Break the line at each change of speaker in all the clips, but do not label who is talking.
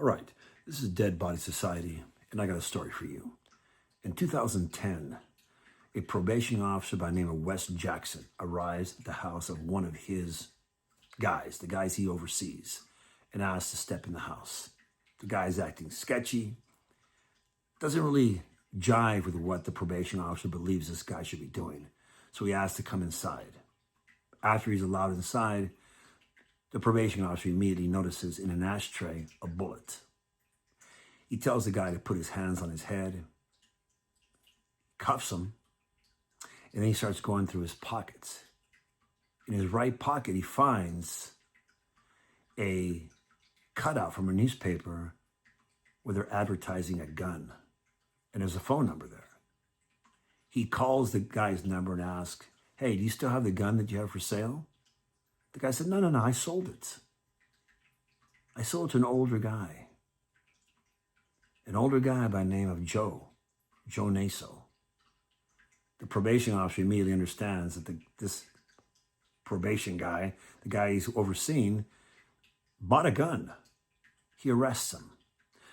All right, this is Dead Body Society, and I got a story for you. In 2010, a probation officer by the name of Wes Jackson arrives at the house of one of his guys, the guys he oversees, and asks to step in the house. The guy's acting sketchy, doesn't really jive with what the probation officer believes this guy should be doing, so he asks to come inside. After he's allowed inside, the probation officer immediately notices in an ashtray a bullet. He tells the guy to put his hands on his head, cuffs him, and then he starts going through his pockets. In his right pocket, he finds a cutout from a newspaper where they're advertising a gun, and there's a phone number there. He calls the guy's number and asks, "Hey, do you still have the gun that you have for sale?" The guy said, No, I sold it. I sold it to an older guy by the name of Joe Naso. The probation officer immediately understands that this probation guy, the guy he's overseeing, bought a gun. He arrests him.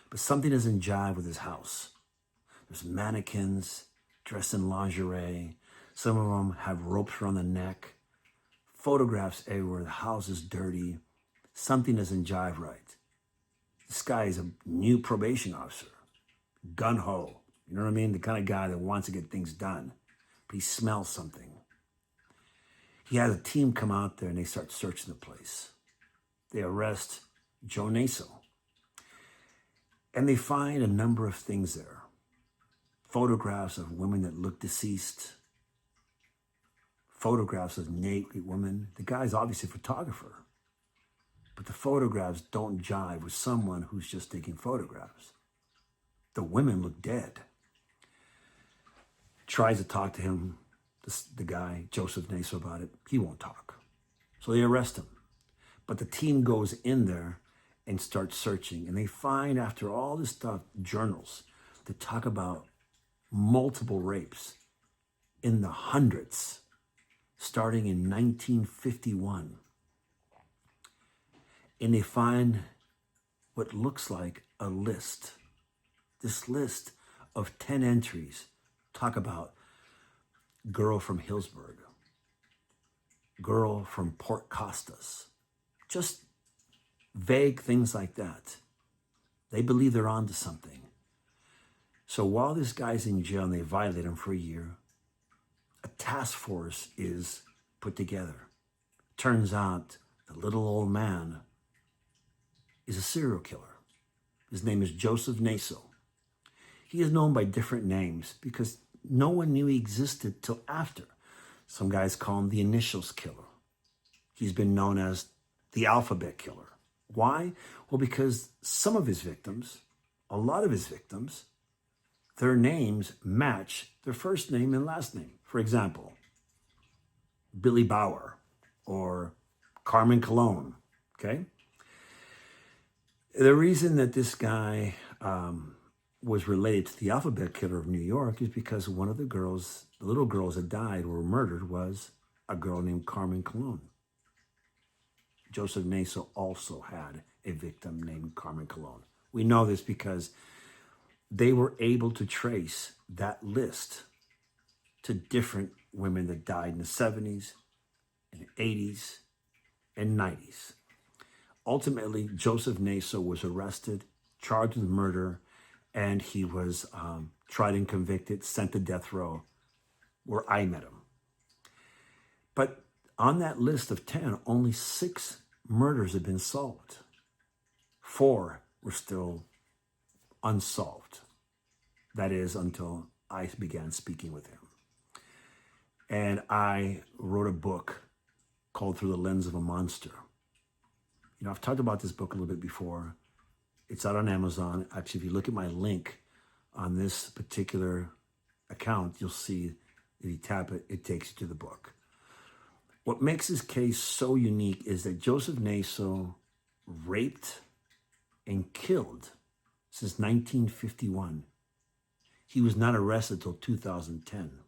But something doesn't jive with his house. There's mannequins dressed in lingerie. Some of them have ropes around the neck. Photographs everywhere. The house is dirty. Something doesn't jive right. This guy is a new probation officer. Gun-ho. You know what I mean? The kind of guy that wants to get things done. But he smells something. He has a team come out there and they start searching the place. They arrest Joe Naso. And they find a number of things there. Photographs of women that look deceased. Photographs of naked women. The guy's obviously a photographer. But the photographs don't jive with someone who's just taking photographs. The women look dead. Tries to talk to him, the guy, Joseph Naso, about it. He won't talk. So they arrest him. But the team goes in there and starts searching. And they find, after all this stuff, journals that talk about multiple rapes in the hundreds, starting in 1951. And they find what looks like a list. This list of 10 entries talk about girl from Hillsburg, girl from Port Costas, just vague things like that. They believe they're onto something. So while this guy's in jail and they violate him for a year, a task force is put together. Turns out the little old man is a serial killer. His name is Joseph Naso. He is known by different names because no one knew he existed till after. Some guys call him the Initials Killer. He's been known as the Alphabet Killer. Why? Well, because some of his victims, a lot of his victims, their names match their first name and last name. For example, Billy Bauer or Carmen Colon, okay? The reason that this guy was related to the Alphabet Killer of New York is because one of the little girls that died or were murdered was a girl named Carmen Colon. Joseph Naso also had a victim named Carmen Colon. We know this because they were able to trace that list to different women that died in the 70s, and the 80s, and 90s. Ultimately, Joseph Naso was arrested, charged with murder, and he was tried and convicted, sent to death row, where I met him. But on that list of 10, only 6 murders had been solved. 4 were still unsolved. That is, until I began speaking with him. And I wrote a book called Through the Lens of a Monster. You know, I've talked about this book a little bit before. It's out on Amazon. Actually, if you look at my link on this particular account, you'll see if you tap it, it takes you to the book. What makes his case so unique is that Joseph Naso raped and killed since 1951. He was not arrested until 2010,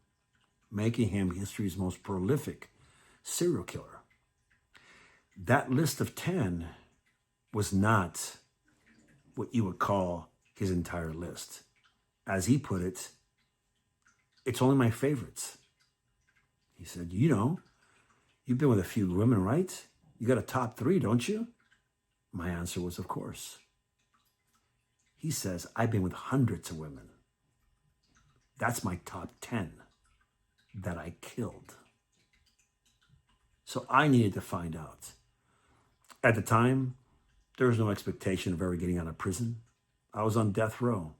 making him history's most prolific serial killer. That list of 10 was not what you would call his entire list. As he put it, it's only my favorites. He said, you've been with a few women, right? You got a top 3, don't you? My answer was, of course. He says, I've been with hundreds of women. That's my top 10 that I killed. So I needed to find out. At the time, there was no expectation of ever getting out of prison. I was on death row.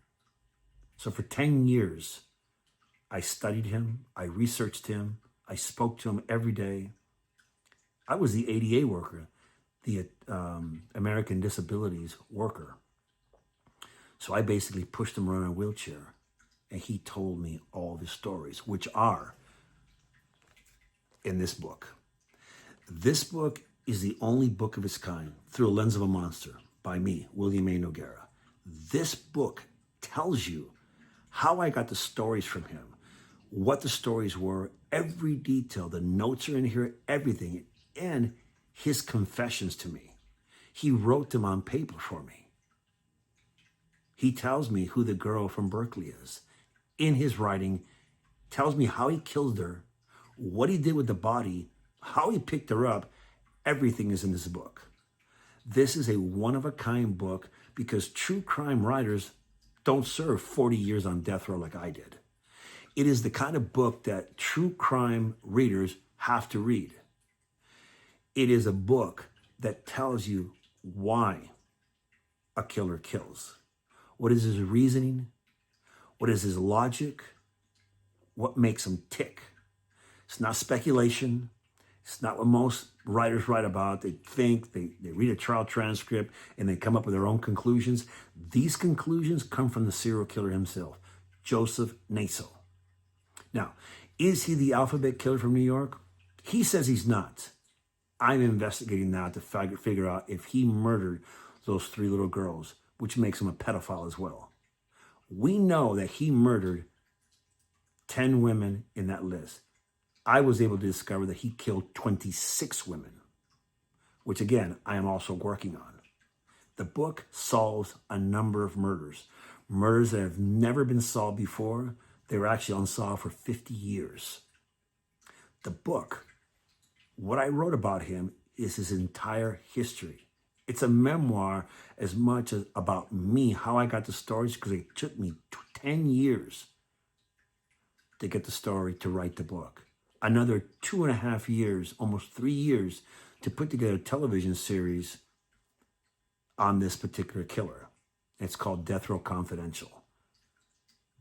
So for 10 years, I studied him, I researched him, I spoke to him every day. I was the ADA worker, the American Disabilities worker. So I basically pushed him around in a wheelchair, and he told me all the stories, which are in this book. This book is the only book of its kind, Through a Lens of a Monster, by me, William A. Noguera. This book tells you how I got the stories from him, what the stories were, every detail, the notes are in here, everything, and his confessions to me. He wrote them on paper for me. He tells me who the girl from Berkeley is. In his writing, tells me how he killed her, what he did with the body, how he picked her up. Everything is in this book. This is a one-of-a-kind book because true crime writers don't serve 40 years on death row like I did. It is the kind of book that true crime readers have to read. It is a book that tells you why a killer kills. What is his reasoning? What is his logic? What makes him tick? It's not speculation. It's not what most writers write about. They think, they read a trial transcript, and they come up with their own conclusions. These conclusions come from the serial killer himself, Joseph Naso. Now, is he the alphabet killer from New York? He says he's not. I'm investigating now to figure out if he murdered those 3 little girls, which makes him a pedophile as well. We know that he murdered 10 women in that list. I was able to discover that he killed 26 women, which again, I am also working on. The book solves a number of murders that have never been solved before. They were actually unsolved for 50 years. The book, what I wrote about him is his entire history. It's a memoir as much as about me, how I got the stories, because it took me 10 years to get the story, to write the book. Another 2.5 years, almost 3 years, to put together a television series on this particular killer. It's called Death Row Confidential.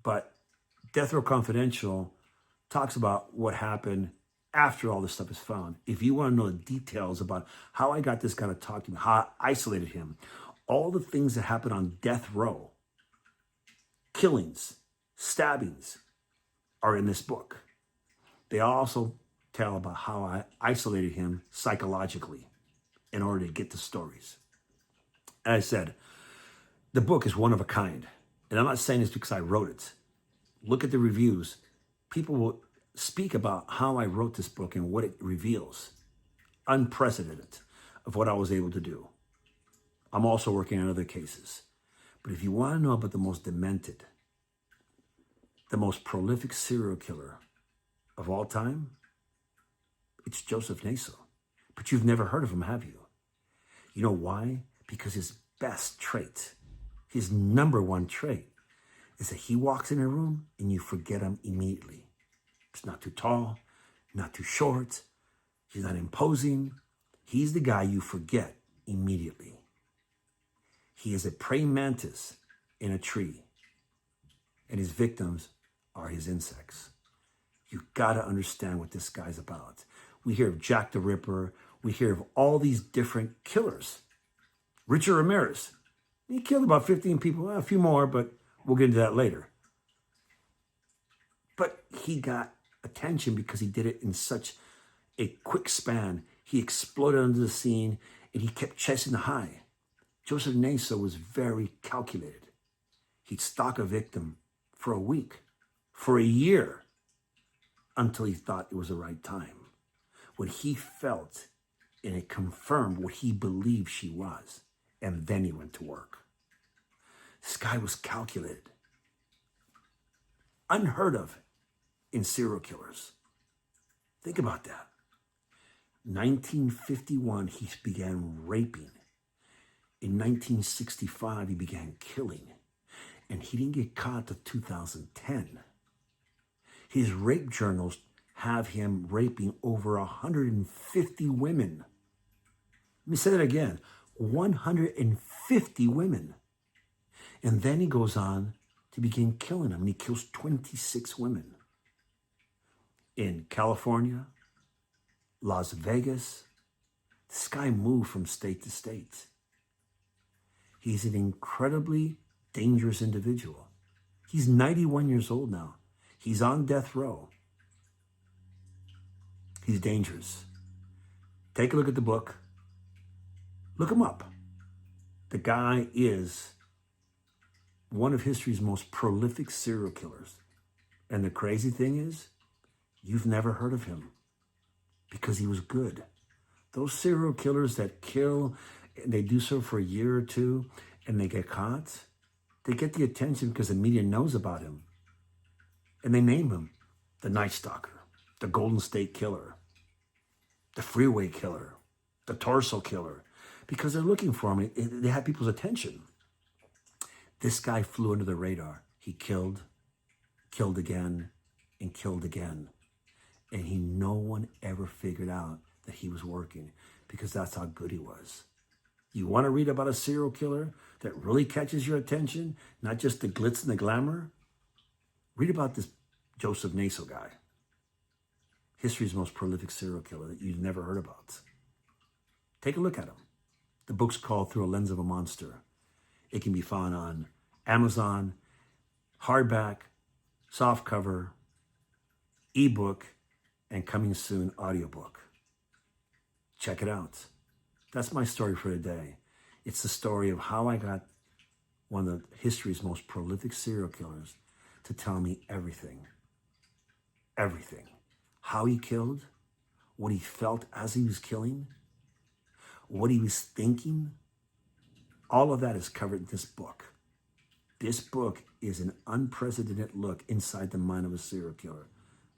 But Death Row Confidential talks about what happened after all this stuff is found. If you want to know the details about how I got this guy to talk to me, how I isolated him, all the things that happened on death row, killings, stabbings, are in this book. They also tell about how I isolated him psychologically in order to get the stories. As I said, the book is one of a kind. And I'm not saying this because I wrote it. Look at the reviews. People will speak about how I wrote this book and what it reveals. Unprecedented of what I was able to do. I'm also working on other cases. But if you want to know about the most demented, the most prolific serial killer of all time, it's Joseph Naso. But you've never heard of him, have you? You know why? Because his best trait, his number one trait, is that he walks in a room and you forget him immediately. He's not too tall, not too short. He's not imposing. He's the guy you forget immediately. He is a praying mantis in a tree, and his victims are his insects. You gotta understand what this guy's about. We hear of Jack the Ripper. We hear of all these different killers. Richard Ramirez, he killed about 15 people, well, a few more, but we'll get into that later. But he got attention because he did it in such a quick span. He exploded onto the scene and he kept chasing the high. Joseph Naso was very calculated. He'd stalk a victim for a week, for a year, until he thought it was the right time. When he felt and it confirmed what he believed she was. And then he went to work. This guy was calculated. Unheard of in serial killers. Think about that. 1951, he began raping. In 1965, he began killing. And he didn't get caught till 2010. His rape journals have him raping over 150 women. Let me say that again. 150 women. And then he goes on to begin killing them. And he kills 26 women. In California, Las Vegas, this guy moved from state to state. He's an incredibly dangerous individual. He's 91 years old now. He's on death row. He's dangerous. Take a look at the book. Look him up. The guy is one of history's most prolific serial killers. And the crazy thing is, you've never heard of him because he was good. Those serial killers that kill, they do so for a year or two, and they get caught, they get the attention because the media knows about him. And they name him the Night Stalker, the Golden State Killer, the Freeway Killer, the Torso Killer, because they're looking for him. They have people's attention. This guy flew under the radar. He killed again, and killed again. And no one ever figured out that he was working because that's how good he was. You want to read about a serial killer that really catches your attention, not just the glitz and the glamour? Read about this Joseph Naso guy. History's most prolific serial killer that you've never heard about. Take a look at him. The book's called Through a Lens of a Monster. It can be found on Amazon, hardback, softcover, ebook, and coming soon audiobook. Check it out. That's my story for today. It's the story of how I got one of history's most prolific serial killers to tell me everything. Everything. How he killed, what he felt as he was killing, what he was thinking. All of that is covered in this book. This book is an unprecedented look inside the mind of a serial killer.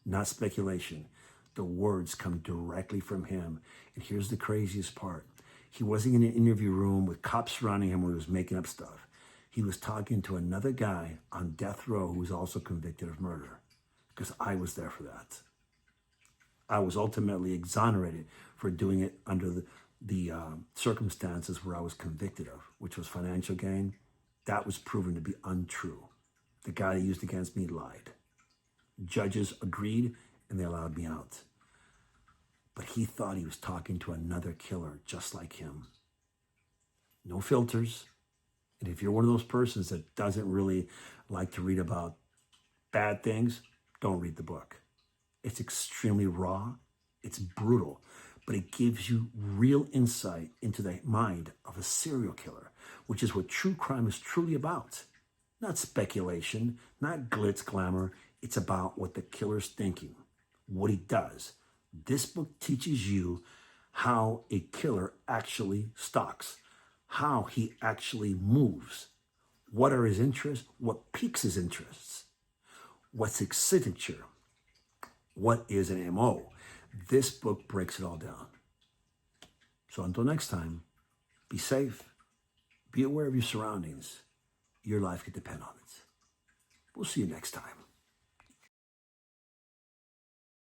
Not speculation. The words come directly from him. And here's the craziest part. He wasn't in an interview room with cops surrounding him where he was making up stuff. He was talking to another guy on death row who was also convicted of murder. Because I was there for that. I was ultimately exonerated for doing it under the circumstances where I was convicted of, which was financial gain. That was proven to be untrue. The guy they used against me lied. Judges agreed, and they allowed me out. But he thought he was talking to another killer just like him. No filters. And if you're one of those persons that doesn't really like to read about bad things, don't read the book. It's extremely raw. It's brutal. But it gives you real insight into the mind of a serial killer, which is what true crime is truly about. Not speculation, not glitz, glamour. It's about what the killer's thinking, what he does. This book teaches you how a killer actually stalks, how he actually moves, what are his interests, what piques his interests, what's his signature, what is an MO. This book breaks it all down. So until next time, be safe, be aware of your surroundings. Your life could depend on it. We'll see you next time.